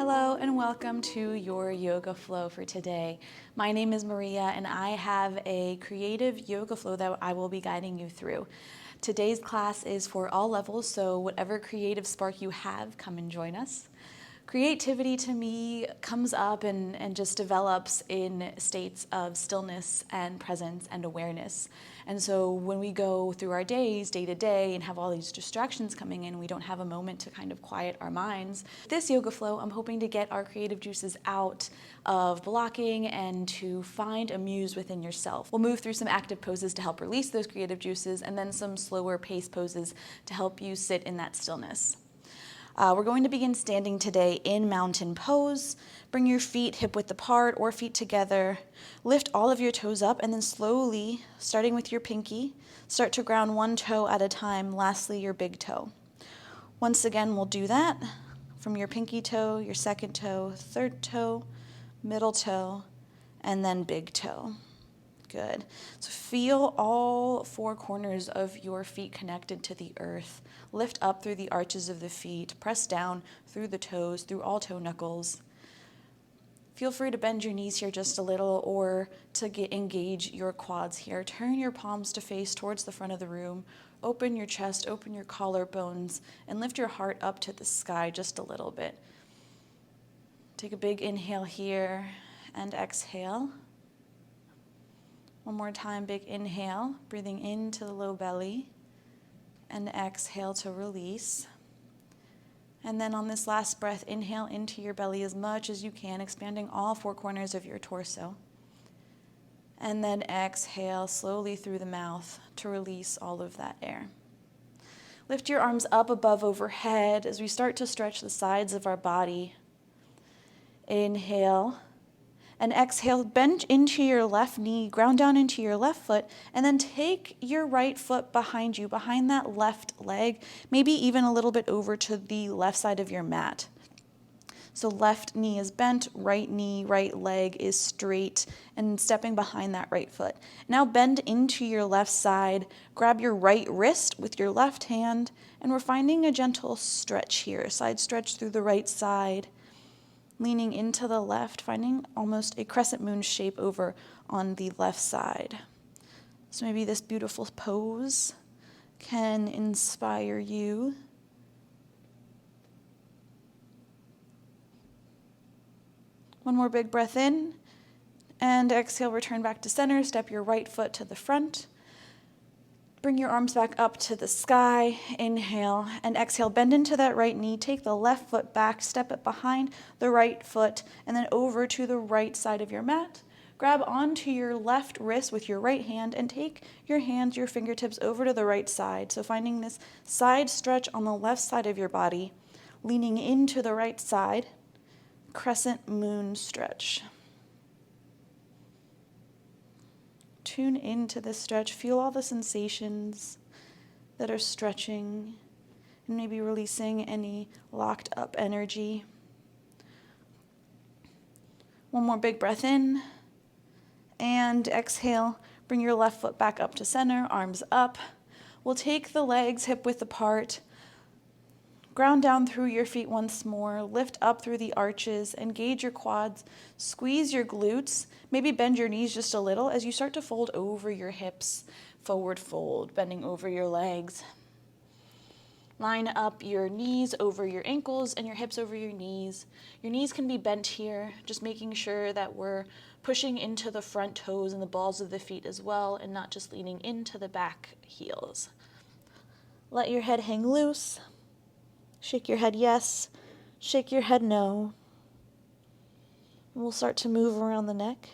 Hello and welcome to your yoga flow for today. My name is Maria and I have a creative yoga flow that I will be guiding you through. Today's class is for all levels, so whatever creative spark you have, come and join us. Creativity to me comes up and just develops in states of stillness and presence and awareness. And so when we go through our days, day to day, and have all these distractions coming in, we don't have a moment to kind of quiet our minds. This yoga flow, I'm hoping to get our creative juices out of blocking and to find a muse within yourself. We'll move through some active poses to help release those creative juices, and then some slower pace poses to help you sit in that stillness. We're going to begin standing today in mountain pose. Bring your feet hip width apart or feet together. Lift all of your toes up and then slowly, starting with your pinky, start to ground one toe at a time, lastly your big toe. Once again, we'll do that from your pinky toe, your second toe, third toe, middle toe, and then big toe. Good. So feel all four corners of your feet connected to the earth. Lift up through the arches of the feet. Press down through the toes, through all toe knuckles. Feel free to bend your knees here just a little or to engage your quads here. Turn your palms to face towards the front of the room. Open your chest, open your collarbones, and lift your heart up to the sky just a little bit. Take a big inhale here and exhale. One more time, big inhale, breathing into the low belly, and exhale to release. And then on this last breath, inhale into your belly as much as you can, expanding all four corners of your torso. And then exhale slowly through the mouth to release all of that air. Lift your arms up above overhead as we start to stretch the sides of our body. Inhale. And exhale, bend into your left knee, ground down into your left foot, and then take your right foot behind you, behind that left leg, maybe even a little bit over to the left side of your mat. So left knee is bent, right knee, right leg is straight, and stepping behind that right foot. Now bend into your left side, grab your right wrist with your left hand, and we're finding a gentle stretch here, side stretch through the right side. Leaning into the left, finding almost a crescent moon shape over on the left side. So maybe this beautiful pose can inspire you. One more big breath in, and exhale, return back to center. Step your right foot to the front. Bring your arms back up to the sky. Inhale and exhale. Bend into that right knee. Take the left foot back. Step it behind the right foot and then over to the right side of your mat. Grab onto your left wrist with your right hand and take your hands, your fingertips over to the right side. So finding this side stretch on the left side of your body, leaning into the right side, crescent moon stretch. Tune into this stretch. Feel all the sensations that are stretching and maybe releasing any locked up energy. One more big breath in and exhale. Bring your left foot back up to center, arms up. We'll take the legs hip width apart. Ground down through your feet once more. Lift up through the arches. Engage your quads. Squeeze your glutes. Maybe bend your knees just a little as you start to fold over your hips. Forward fold, bending over your legs. Line up your knees over your ankles and your hips over your knees. Your knees can be bent here, just making sure that we're pushing into the front toes and the balls of the feet as well, and not just leaning into the back heels. Let your head hang loose. Shake your head yes, shake your head no. And we'll start to move around the neck.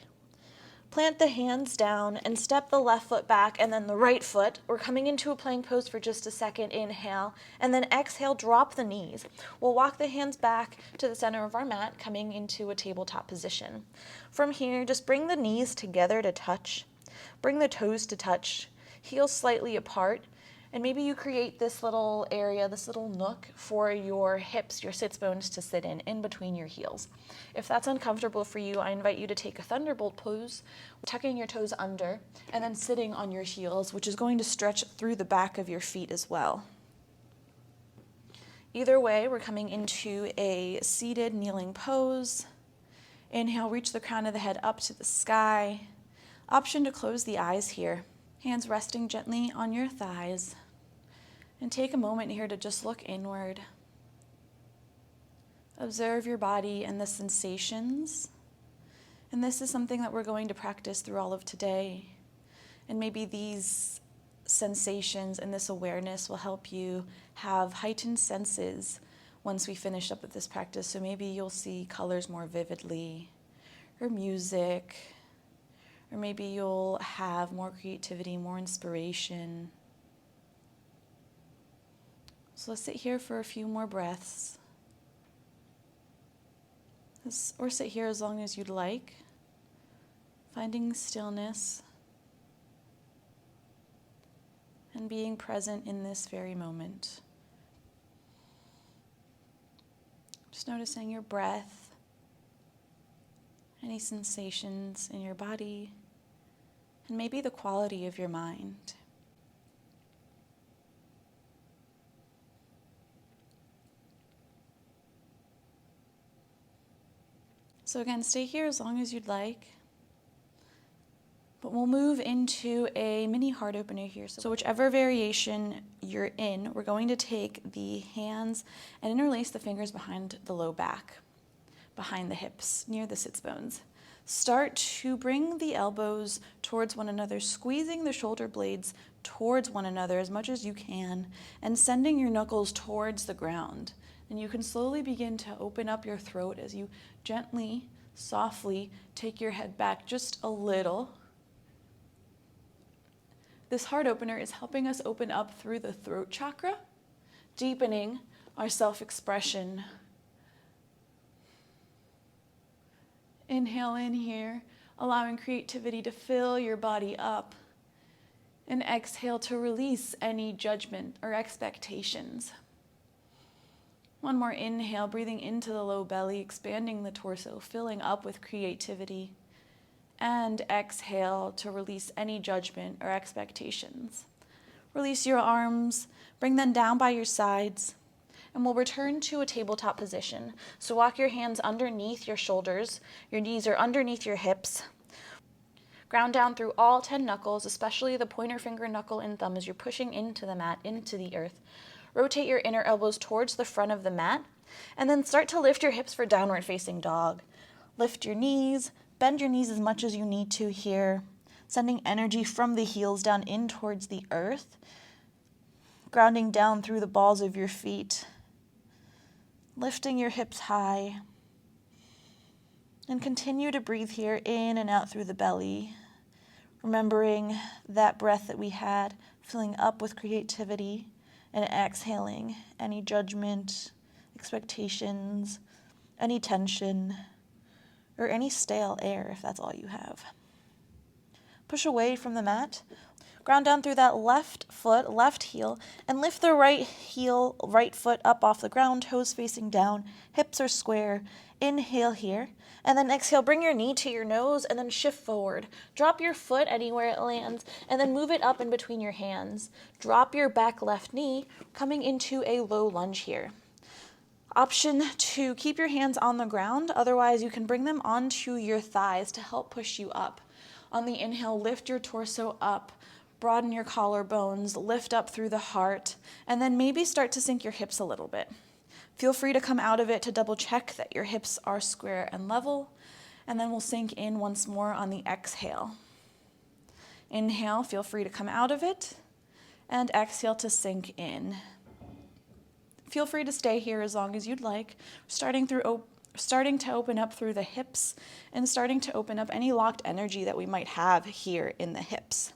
Plant the hands down and step the left foot back and then the right foot. We're coming into a plank pose for just a second. Inhale, and then exhale, drop the knees. We'll walk the hands back to the center of our mat, coming into a tabletop position. From here, just bring the knees together to touch. Bring the toes to touch. Heels slightly apart. And maybe you create this little area, this little nook for your hips, your sits bones to sit in between your heels. If that's uncomfortable for you, I invite you to take a thunderbolt pose, tucking your toes under and then sitting on your heels, which is going to stretch through the back of your feet as well. Either way, we're coming into a seated kneeling pose. Inhale, reach the crown of the head up to the sky. Option to close the eyes here. Hands resting gently on your thighs. And take a moment here to just look inward. Observe your body and the sensations. And this is something that we're going to practice through all of today. And maybe these sensations and this awareness will help you have heightened senses once we finish up with this practice. So maybe you'll see colors more vividly, or music, or maybe you'll have more creativity, more inspiration. So let's sit here for a few more breaths. Or sit here as long as you'd like, finding stillness and being present in this very moment. Just noticing your breath, any sensations in your body, and maybe the quality of your mind. So again, stay here as long as you'd like. But we'll move into a mini heart opener here. So whichever variation you're in, we're going to take the hands and interlace the fingers behind the low back, behind the hips, near the sits bones. Start to bring the elbows towards one another, squeezing the shoulder blades towards one another as much as you can, and sending your knuckles towards the ground. And you can slowly begin to open up your throat as you gently, softly take your head back just a little. This heart opener is helping us open up through the throat chakra, deepening our self-expression. Inhale in here, allowing creativity to fill your body up. And exhale to release any judgment or expectations. One more inhale, breathing into the low belly, expanding the torso, filling up with creativity. And exhale to release any judgment or expectations. Release your arms, bring them down by your sides, and we'll return to a tabletop position. So walk your hands underneath your shoulders, your knees are underneath your hips. Ground down through all 10 knuckles, especially the pointer finger, knuckle, and thumb as you're pushing into the mat, into the earth. Rotate your inner elbows towards the front of the mat, and then start to lift your hips for downward facing dog. Lift your knees, bend your knees as much as you need to here, sending energy from the heels down in towards the earth, grounding down through the balls of your feet, lifting your hips high, and continue to breathe here in and out through the belly, remembering that breath that we had, filling up with creativity, and exhaling any judgment, expectations, any tension, or any stale air if that's all you have. Push away from the mat, ground down through that left foot, left heel, and lift the right heel, right foot up off the ground, toes facing down, hips are square. Inhale here, and then exhale, bring your knee to your nose and then shift forward. Drop your foot anywhere it lands, and then move it up in between your hands. Drop your back left knee, coming into a low lunge here. Option to keep your hands on the ground, otherwise you can bring them onto your thighs to help push you up. On the inhale, lift your torso up, broaden your collarbones, lift up through the heart, and then maybe start to sink your hips a little bit. Feel free to come out of it to double check that your hips are square and level, and then we'll sink in once more on the exhale. Inhale, feel free to come out of it, and exhale to sink in. Feel free to stay here as long as you'd like, starting to open up through the hips and starting to open up any locked energy that we might have here in the hips.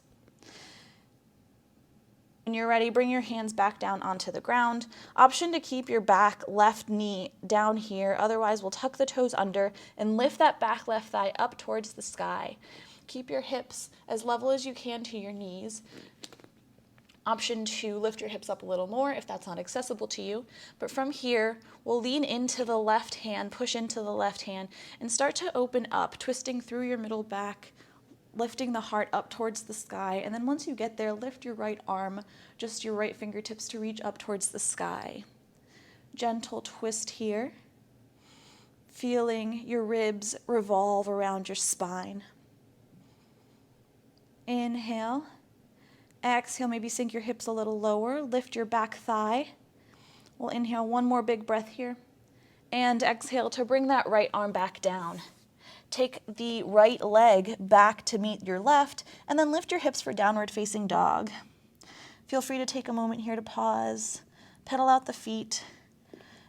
When you're ready, bring your hands back down onto the ground. Option to keep your back left knee down here, otherwise we'll tuck the toes under and lift that back left thigh up towards the sky. Keep your hips as level as you can to your knees. Option to lift your hips up a little more if that's not accessible to you. But from here, we'll lean into the left hand, push into the left hand, and start to open up, twisting through your middle back, lifting the heart up towards the sky. And then once you get there, lift your right arm, just your right fingertips to reach up towards the sky. Gentle twist here. Feeling your ribs revolve around your spine. Inhale. Exhale, maybe sink your hips a little lower. Lift your back thigh. We'll inhale one more big breath here. And exhale to bring that right arm back down. Take the right leg back to meet your left, and then lift your hips for downward facing dog. Feel free to take a moment here to pause, pedal out the feet,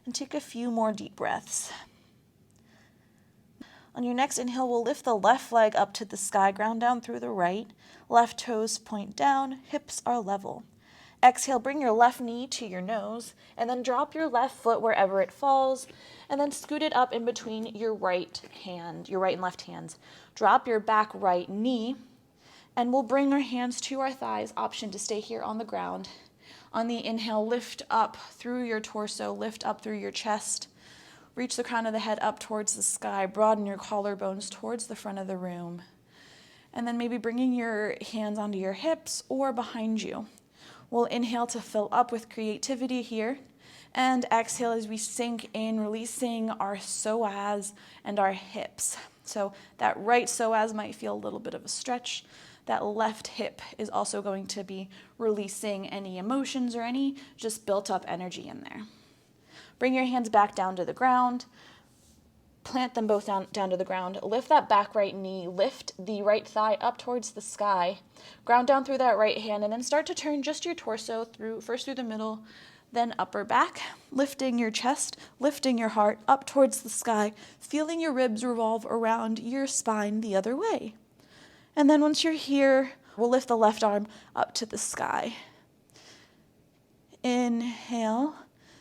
and take a few more deep breaths. On your next inhale, we'll lift the left leg up to the sky, ground down through the right. Left toes point down, hips are level. Exhale, bring your left knee to your nose, and then drop your left foot wherever it falls, and then scoot it up in between your right and left hands. Drop your back right knee, and we'll bring our hands to our thighs, option to stay here on the ground. On the inhale, lift up through your torso, lift up through your chest. Reach the crown of the head up towards the sky, broaden your collarbones towards the front of the room. And then maybe bringing your hands onto your hips or behind you. We'll inhale to fill up with creativity here, and exhale as we sink in, releasing our psoas and our hips. So that right psoas might feel a little bit of a stretch. That left hip is also going to be releasing any emotions or any just built up energy in there. Bring your hands back down to the ground. Plant them both down to the ground. Lift that back right knee. Lift the right thigh up towards the sky. Ground down through that right hand, and then start to turn just your torso first through the middle, then upper back. Lifting your chest, lifting your heart up towards the sky, feeling your ribs revolve around your spine the other way. And then once you're here, we'll lift the left arm up to the sky. Inhale.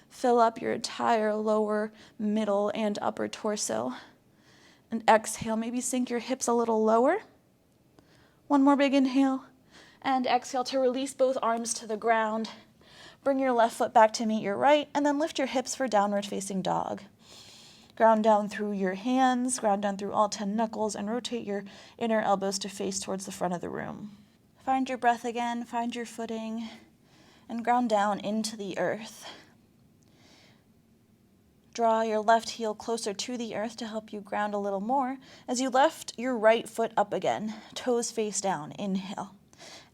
Fill up your entire lower, middle, and upper torso. And exhale, maybe sink your hips a little lower. One more big inhale. And exhale to release both arms to the ground. Bring your left foot back to meet your right, and then lift your hips for downward facing dog. Ground down through your hands, ground down through all 10 knuckles, and rotate your inner elbows to face towards the front of the room. Find your breath again, find your footing, and ground down into the earth. Draw your left heel closer to the earth to help you ground a little more as you lift your right foot up again, toes face down. Inhale.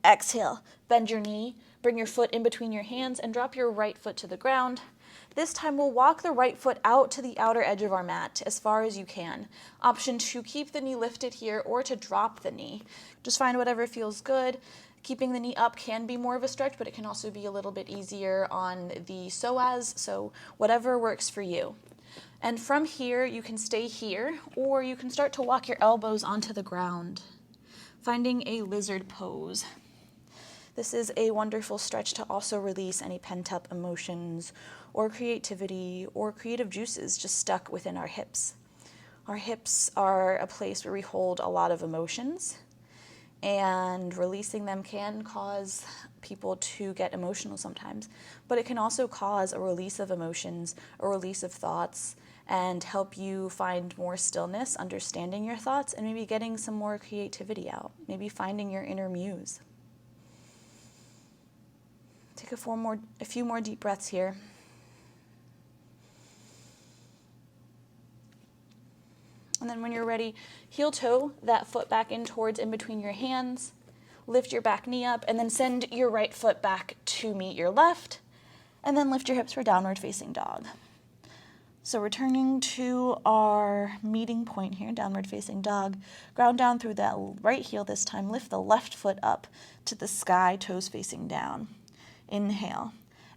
Exhale, bend your knee, bring your foot in between your hands, and drop your right foot to the ground. This time we'll walk the right foot out to the outer edge of our mat as far as you can. Option to keep the knee lifted here or to drop the knee. Just find whatever feels good. Keeping the knee up can be more of a stretch, but it can also be a little bit easier on the psoas, so whatever works for you. And from here, you can stay here, or you can start to walk your elbows onto the ground, finding a lizard pose. This is a wonderful stretch to also release any pent-up emotions or creativity or creative juices just stuck within our hips. Our hips are a place where we hold a lot of emotions, and releasing them can cause people to get emotional sometimes, but it can also cause a release of emotions, a release of thoughts, and help you find more stillness, understanding your thoughts, and maybe getting some more creativity out, maybe finding your inner muse. Take a few more deep breaths here. And then when you're ready, heel toe that foot back in between your hands. Lift your back knee up, and then send your right foot back to meet your left. And then lift your hips for downward facing dog. So returning to our meeting point here, downward facing dog. Ground down through that right heel this time. Lift the left foot up to the sky, toes facing down. Inhale.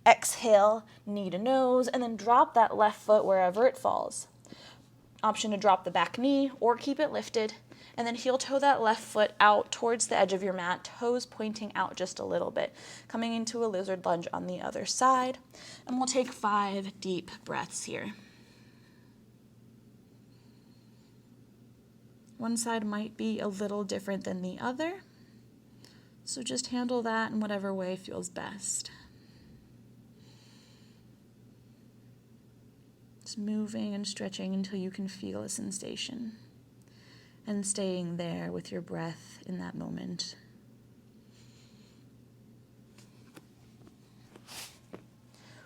Exhale, knee to nose, and then drop that left foot wherever it falls. Option to drop the back knee or keep it lifted, and then heel toe that left foot out towards the edge of your mat, toes pointing out just a little bit, coming into a lizard lunge on the other side. And we'll take 5 deep breaths here. One side might be a little different than the other, so just handle that in whatever way feels best. Just moving and stretching until you can feel a sensation, and staying there with your breath in that moment.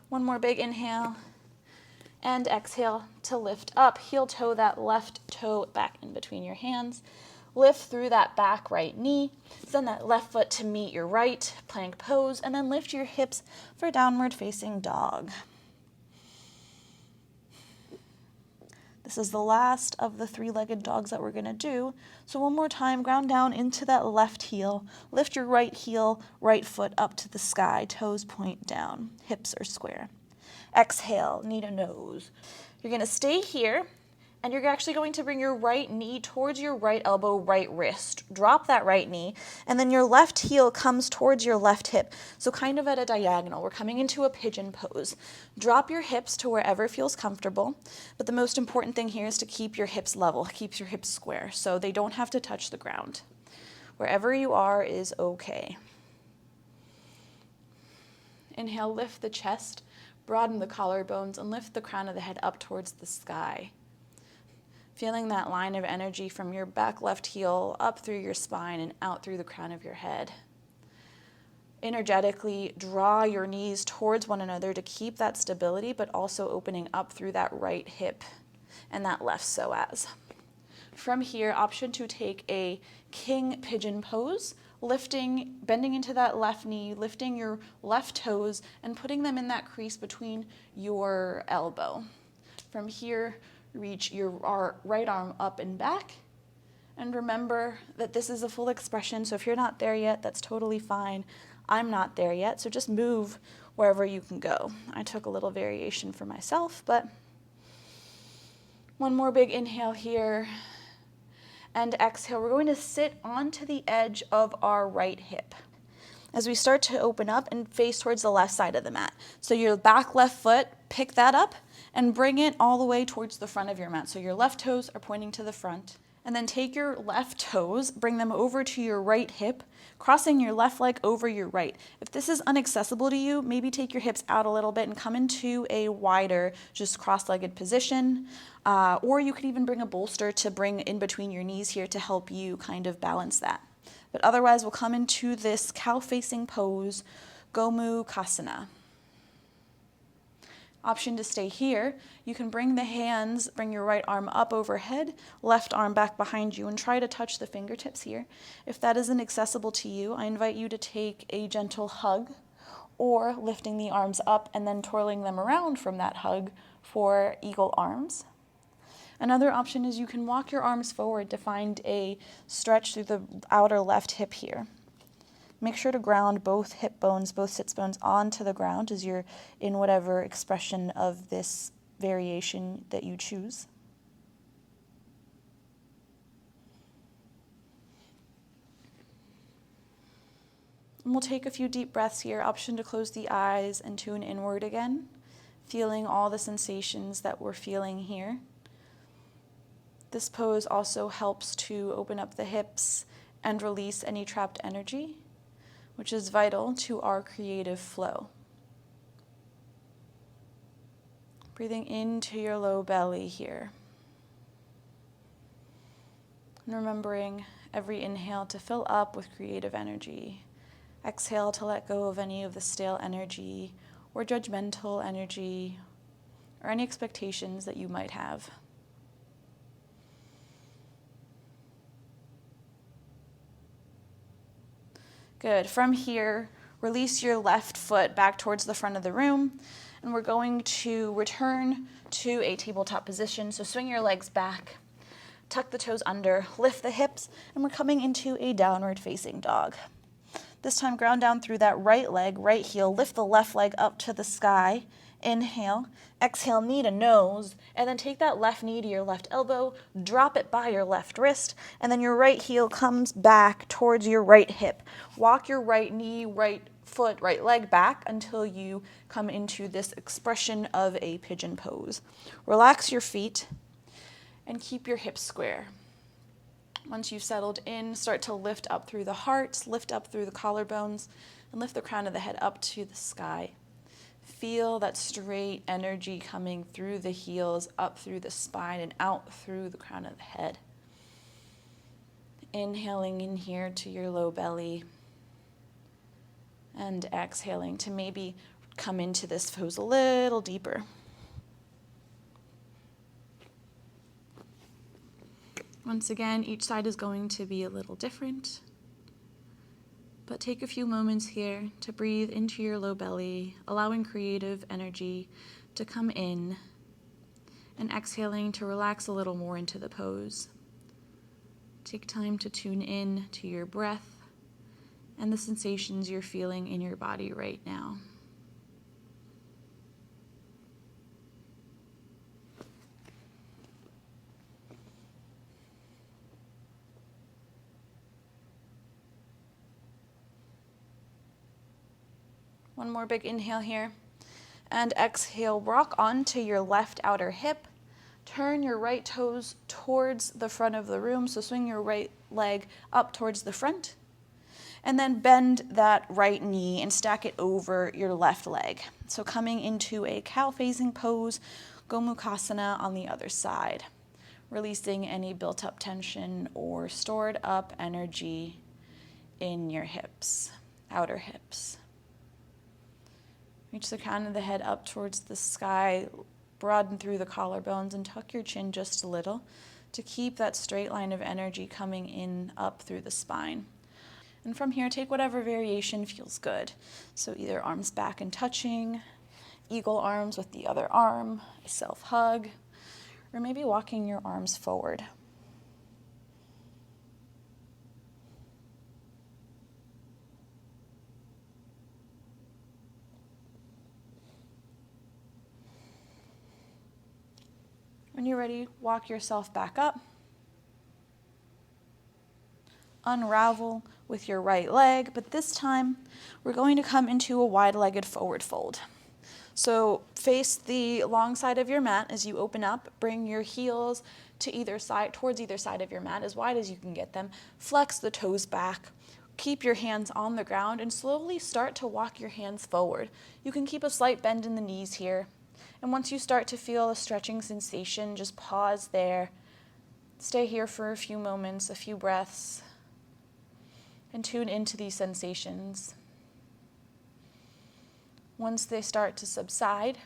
One more big inhale, And exhale to lift up. Heel toe that left toe back in between your hands. Lift through that back right knee. Send that left foot to meet your right, plank pose, and then lift your hips for downward facing dog. This is the last of the three-legged dogs that we're gonna do. So one more time, ground down into that left heel. Lift your right heel, right foot up to the sky, toes point down, hips are square. Exhale, knee to nose. You're gonna stay here, and you're actually going to bring your right knee towards your right elbow, right wrist. Drop that right knee, and then your left heel comes towards your left hip. So kind of at a diagonal. We're coming into a pigeon pose. Drop your hips to wherever feels comfortable, but the most important thing here is to keep your hips level, keep your hips square, so they don't have to touch the ground. Wherever you are is okay. Inhale, lift the chest, broaden the collarbones, and lift the crown of the head up towards the sky. Feeling that line of energy from your back left heel up through your spine and out through the crown of your head. Energetically draw your knees towards one another to keep that stability, but also opening up through that right hip and that left psoas. From here, option to take a king pigeon pose, bending into that left knee, lifting your left toes and putting them in that crease between your elbow. From here, reach your right arm up and back. And remember that this is a full expression, so if you're not there yet, that's totally fine. I'm not there yet, so just move wherever you can go. I took a little variation for myself, but one more big inhale here. And exhale, we're going to sit onto the edge of our right hip as we start to open up and face towards the left side of the mat. So your back left foot, pick that up and bring it all the way towards the front of your mat. So your left toes are pointing to the front. And then take your left toes, bring them over to your right hip, crossing your left leg over your right. If this is inaccessible to you, maybe take your hips out a little bit and come into a wider, just cross-legged position. Or you could even bring a bolster to bring in between your knees here to help you kind of balance that. But otherwise, we'll come into this cow-facing pose, Gomukhasana. Option to stay here, you can bring your right arm up overhead, left arm back behind you, and try to touch the fingertips here. If that isn't accessible to you, I invite you to take a gentle hug or lifting the arms up and then twirling them around from that hug for eagle arms. Another option is you can walk your arms forward to find a stretch through the outer left hip here. Make sure to ground both hip bones, both sits bones onto the ground as you're in whatever expression of this variation that you choose. And we'll take a few deep breaths here. Option to close the eyes and tune inward again, feeling all the sensations that we're feeling here. This pose also helps to open up the hips and release any trapped energy, which is vital to our creative flow. Breathing into your low belly here. And remembering every inhale to fill up with creative energy. Exhale to let go of any of the stale energy or judgmental energy or any expectations that you might have. Good. From here, release your left foot back towards the front of the room, and we're going to return to a tabletop position. So swing your legs back, tuck the toes under, lift the hips, and we're coming into a downward facing dog. This time, ground down through that right leg, right heel, lift the left leg up to the sky. Inhale, exhale, knee to nose, and then take that left knee to your left elbow, drop it by your left wrist, and then your right heel comes back towards your right hip. Walk your right knee, right foot, right leg back until you come into this expression of a pigeon pose. Relax your feet and keep your hips square. Once you've settled in, start to lift up through the heart, lift up through the collarbones, and lift the crown of the head up to the sky. Feel that straight energy coming through the heels, up through the spine, and out through the crown of the head. Inhaling in here to your low belly, and exhaling to maybe come into this pose a little deeper. Once again, each side is going to be a little different, but take a few moments here to breathe into your low belly, allowing creative energy to come in, and exhaling to relax a little more into the pose. Take time to tune in to your breath and the sensations you're feeling in your body right now. One more big inhale here. And exhale, rock onto your left outer hip. Turn your right toes towards the front of the room, so swing your right leg up towards the front. And then bend that right knee and stack it over your left leg. So coming into a cow-facing pose, Gomukhasana on the other side. Releasing any built-up tension or stored up energy in your hips, outer hips. Reach the crown of the head up towards the sky, broaden through the collarbones, and tuck your chin just a little to keep that straight line of energy coming in up through the spine. And from here, take whatever variation feels good. So either arms back and touching, eagle arms with the other arm, a self-hug, or maybe walking your arms forward. When you're ready, walk yourself back up. Unravel with your right leg, but this time we're going to come into a wide-legged forward fold. So face the long side of your mat as you open up. Bring your heels to either side, towards either side of your mat, as wide as you can get them. Flex the toes back. Keep your hands on the ground and slowly start to walk your hands forward. You can keep a slight bend in the knees here. And once you start to feel a stretching sensation, just pause there. Stay here for a few moments, a few breaths, and tune into these sensations. Once they start to subside,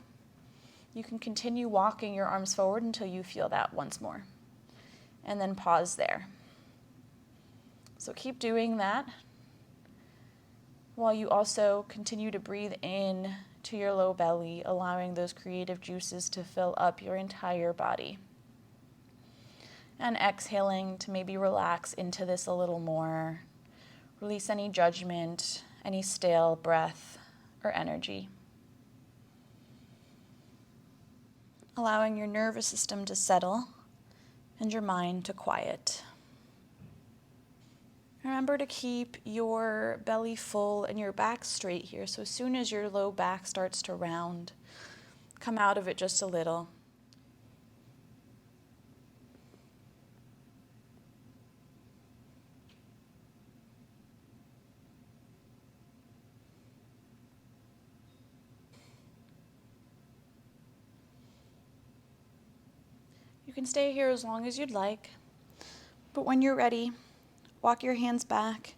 you can continue walking your arms forward until you feel that once more. And then pause there. So keep doing that while you also continue to breathe in to your low belly, allowing those creative juices to fill up your entire body. And exhaling to maybe relax into this a little more. Release any judgment, any stale breath or energy. Allowing your nervous system to settle and your mind to quiet. Remember to keep your belly full and your back straight here. So as soon as your low back starts to round, come out of it just a little. You can stay here as long as you'd like, but when you're ready, walk your hands back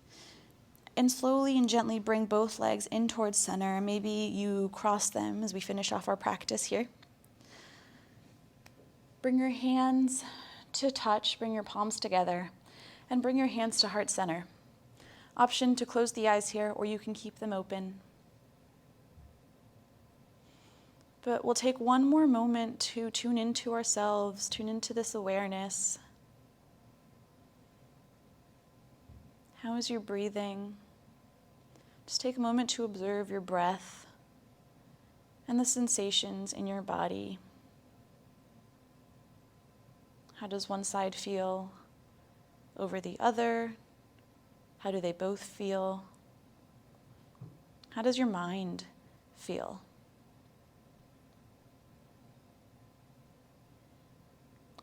and slowly and gently bring both legs in towards center. Maybe you cross them as we finish off our practice here. Bring your hands to touch, bring your palms together, and bring your hands to heart center. Option to close the eyes here, or you can keep them open. But we'll take one more moment to tune into ourselves, tune into this awareness. How is your breathing? Just take a moment to observe your breath and the sensations in your body. How does one side feel over the other? How do they both feel? How does your mind feel?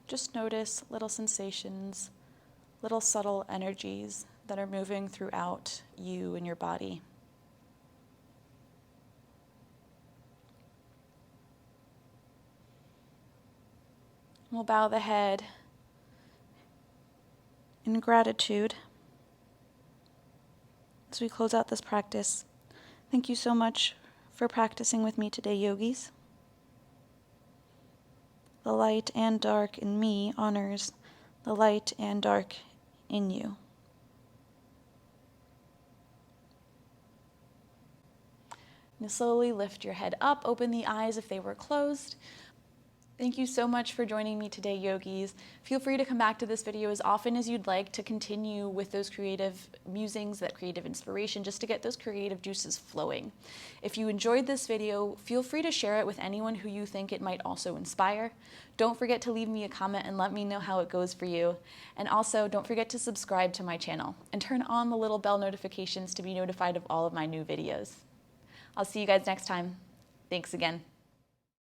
Just notice little sensations, little subtle energies that are moving throughout you and your body. We'll bow the head in gratitude as we close out this practice. Thank you so much for practicing with me today, yogis. The light and dark in me honors the light and dark in you. Now slowly lift your head up, open the eyes if they were closed. Thank you so much for joining me today, yogis. Feel free to come back to this video as often as you'd like to continue with those creative musings, that creative inspiration, just to get those creative juices flowing. If you enjoyed this video, feel free to share it with anyone who you think it might also inspire. Don't forget to leave me a comment and let me know how it goes for you. And also, don't forget to subscribe to my channel and turn on the little bell notifications to be notified of all of my new videos. I'll see you guys next time. Thanks again.